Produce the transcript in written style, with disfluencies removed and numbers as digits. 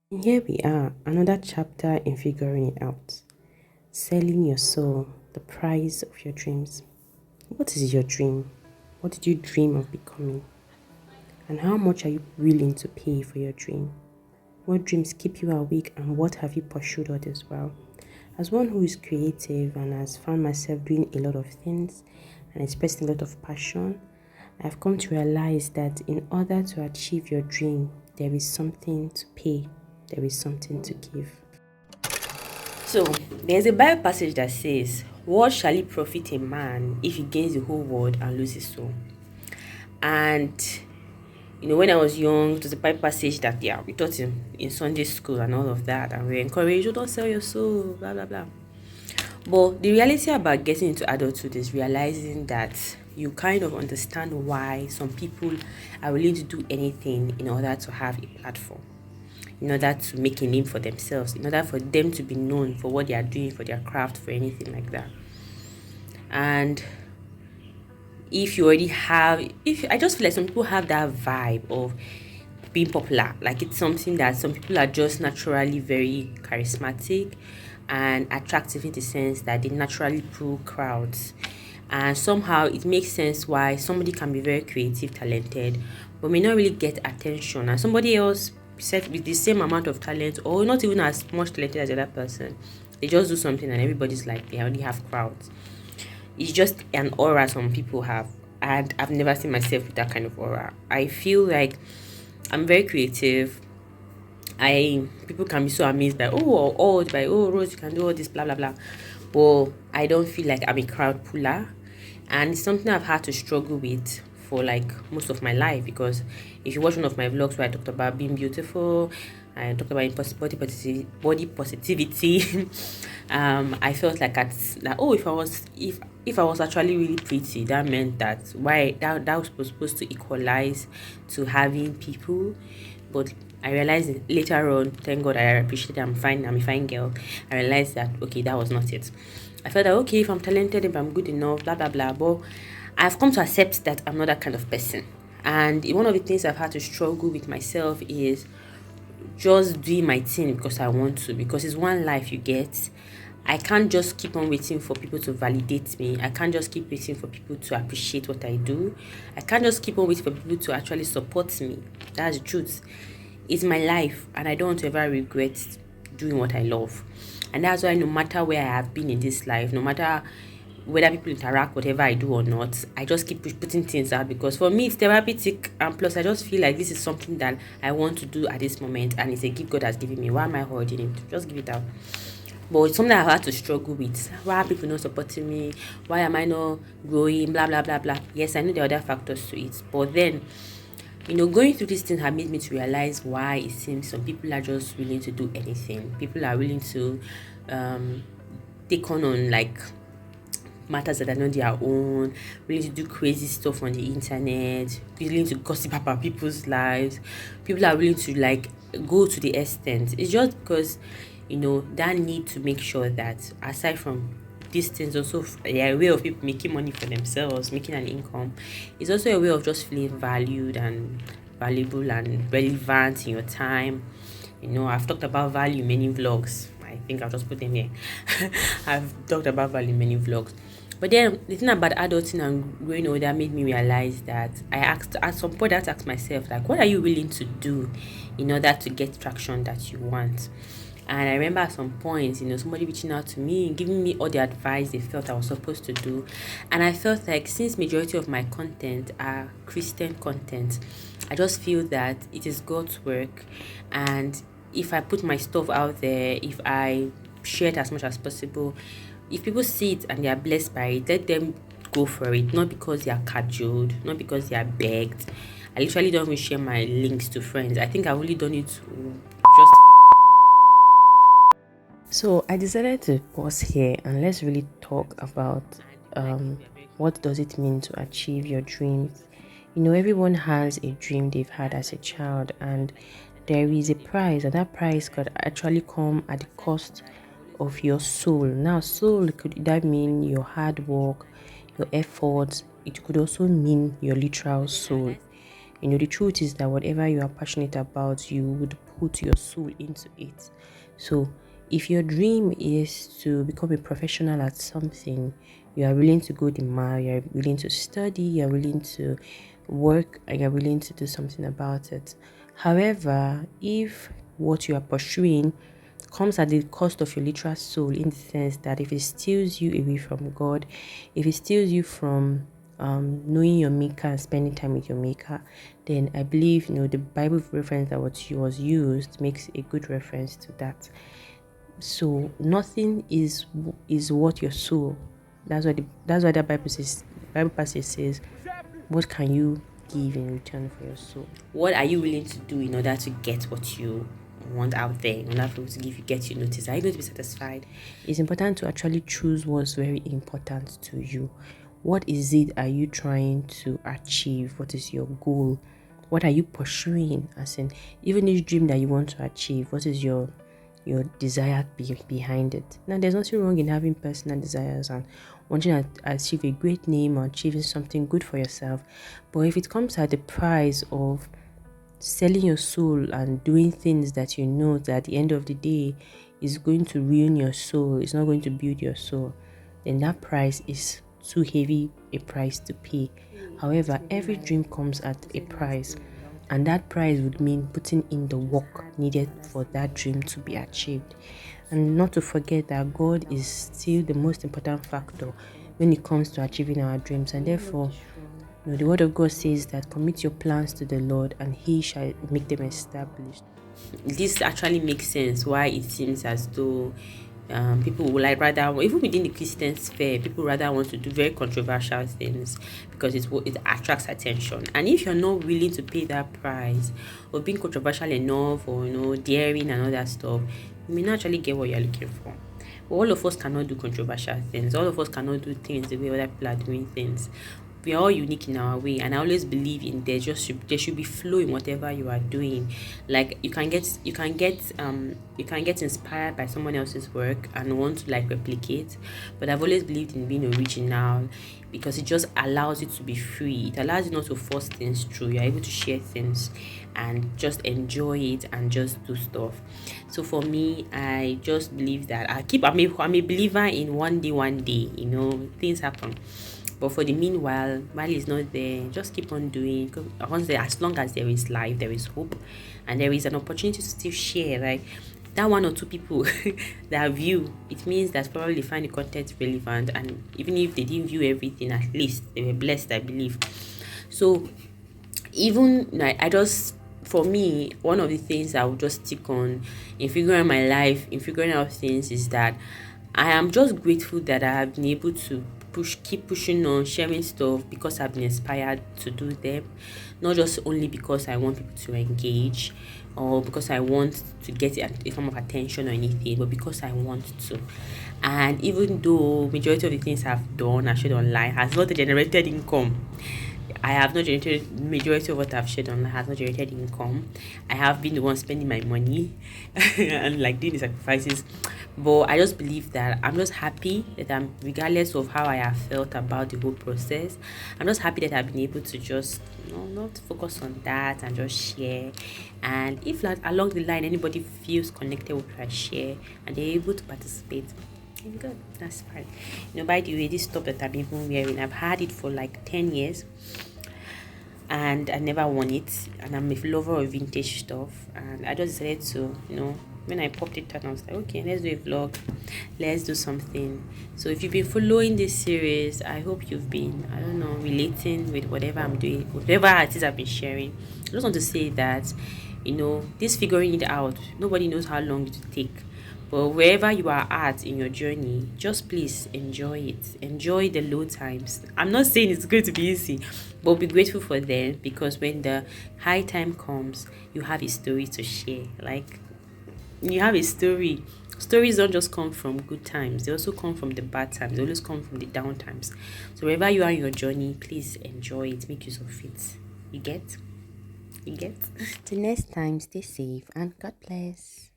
Here we are, another chapter in figuring it out. Selling your soul, the price of your dreams. What is your dream? What did you dream of becoming? And how much are you willing to pay for your dream? What dreams keep you awake and what have you pursued all this while? As one who is creative and has found myself doing a lot of things and expressing a lot of passion, I've come to realize that in order to achieve your dream, there is something to pay, there is something to give. So, there's a Bible passage that says, "What shall it profit a man if he gains the whole world and loses his soul?" And when I was young, it was a Bible passage that we taught in Sunday school and all of that, and we encouraged, "You don't sell your soul, blah blah blah." But the reality about getting into adulthood is realizing that you kind of understand why some people are willing to do anything in order to have a platform, in order to make a name for themselves, in order for them to be known for what they are doing, for their craft, for anything like that. And if you already have, if I just feel like some people have that vibe of being popular, like it's something that some people are just naturally very charismatic and attractive in the sense that they naturally pull crowds. And somehow it makes sense why somebody can be very creative, talented, but may not really get attention, and somebody else set with the same amount of talent or not even as much talented as the other person, they just do something and everybody's like they already have crowds. It's just an aura some people have, and I've never seen myself with that kind of aura. I feel like I'm very creative. I People can be so amazed by, or awed by, oh, Rose, you can do all this, blah blah blah. But I don't feel like I'm a crowd puller, and it's something I've had to struggle with for like most of my life. Because if you watch one of my vlogs where I talked about being beautiful, I talked about body positivity. I felt like oh, if I was actually really pretty, that meant that that was supposed to equalize to having people. But I realized later on, thank God, I appreciate it. I'm a fine girl. I realized that okay, that was not it. I felt that okay, if I'm talented, if I'm good enough, blah blah blah. But I've come to accept that I'm not that kind of person. And one of the things I've had to struggle with myself is just doing my thing because I want to, because it's one life you get. I can't just keep on waiting for people to validate me. I can't just keep waiting for people to appreciate what I do. I can't just keep on waiting for people to actually support me. That's the truth. It's my life, and I don't want to ever regret doing what I love. And that's why no matter where I have been in this life, no matter whether people interact whatever I do or not, I just keep putting things out, because for me it's therapeutic, and plus I just feel like this is something that I want to do at this moment, and it's a gift God has given me. Why am I holding it? Just give it out. But it's something I've had to struggle with. Why are people not supporting me? Why am I not growing? Blah blah blah blah. Yes, I know there are other factors to it, but then going through this thing have made me to realize why it seems some people are just willing to do anything. People are willing to um take on like matters that are not their own, willing to do crazy stuff on the internet, willing to gossip about people's lives. People are willing to like go to the extent. It's just because that need to make sure that aside from these things, also they are a way of people making money for themselves, making an income. It's also a way of just feeling valued and valuable and relevant in your time. I've talked about value in many vlogs. I think I'll just put them here. I've talked about value in many vlogs. But then the thing about adulting and growing older made me realize that I asked at some point I had to ask myself, like, what are you willing to do in order to get traction that you want? And I remember at some point, somebody reaching out to me, giving me all the advice they felt I was supposed to do. And I felt like since majority of my content are Christian content, I just feel that it is God's work. And if I put my stuff out there, if I share it as much as possible, if people see it and they are blessed by it, let them go for it. Not because they are cajoled, not because they are begged. I literally don't even share my links to friends. I think I've only done it just. So I decided to pause here and let's really talk about what does it mean to achieve your dreams. Everyone has a dream they've had as a child, and there is a price, and that price could actually come at the cost of your soul. Now, soul could that mean your hard work, your efforts. It could also mean your literal soul. The truth is that whatever you are passionate about, you would put your soul into it. So if your dream is to become a professional at something, you are willing to go the mile, you are willing to study, you are willing to work, and you are willing to do something about it. However, if what you are pursuing comes at the cost of your literal soul, in the sense that if it steals you away from God, if it steals you from knowing your maker and spending time with your maker, then I believe the Bible reference that was used makes a good reference to that. So nothing is what your soul. That's why the Bible passage says, what can you give in return for your soul? What are you willing to do in order to get what you want out there, in order for it to get you noticed? Are you going to be satisfied? It's important to actually choose what's very important to you. What is it are you trying to achieve? What is your goal? What are you pursuing? As in, even this dream that you want to achieve, what is your desire behind it? Now, there's nothing wrong in having personal desires and wanting to achieve a great name or achieving something good for yourself. But if it comes at the price of selling your soul and doing things that you know that at the end of the day is going to ruin your soul, it's not going to build your soul, then that price is too heavy a price to pay. However, every dream comes at a price, and that price would mean putting in the work needed for that dream to be achieved. And not to forget that God is still the most important factor when it comes to achieving our dreams, and therefore the word of God says that commit your plans to the Lord and he shall make them established. This actually makes sense why it seems as though people would like rather, even within the Christian sphere, people rather want to do very controversial things because it attracts attention. And if you're not willing to pay that price or being controversial enough, or daring and all that stuff, you may not actually get what you're looking for. But all of us cannot do controversial things. All of us cannot do things the way other people are doing things. We are all unique in our way, and I always believe in there should be flow in whatever you are doing. Like you can get inspired by someone else's work and want to like replicate, but I've always believed in being original, because it just allows you to be free. It allows you not to force things through. You're able to share things and just enjoy it and just do stuff. So for me, I just believe that I'm a believer in one day, things happen. But for the meanwhile, while it's not there, just keep on doing. As long as there is life, there is hope, and there is an opportunity to still share. Like that one or two people that view, it means that probably they find the content relevant, and even if they didn't view everything, at least they were blessed, I believe. So even like for me, one of the things I would just stick on in figuring my life, in figuring out things, is that I am just grateful that I have been able to keep pushing on, sharing stuff, because I've been inspired to do them. Not just only because I want people to engage or because I want to get a form of attention or anything, but because I want to. And even though majority of the things I've done, I shared online, has not generated income, I have not generated, majority of what I've shared online has not generated income. I have been the one spending my money and like doing the sacrifices. But I just believe that I'm just happy that regardless of how I have felt about the whole process, I'm just happy that I've been able to just not focus on that and just share. And if like along the line anybody feels connected with what I share and they're able to participate, good, that's fine. By the way, this top that I'm even wearing, I've had it for like 10 years and I never won it, and I'm a lover of vintage stuff, and I just decided to, when I popped it on, I was like, okay, let's do a vlog, let's do something. So if you've been following this series, I hope you've been, I don't know, relating with whatever I'm doing, whatever it is I've been sharing. I just want to say that, this figuring it out, nobody knows how long it will take. But wherever you are at in your journey, just please enjoy it. Enjoy the low times. I'm not saying it's going to be easy, but be grateful for them, because when the high time comes, you have a story to share. Like, you have a story. Stories don't just come from good times, they also come from the bad times, they always come from the down times. So wherever you are in your journey, please enjoy it, make use of it. You get? Till next time, stay safe and God bless.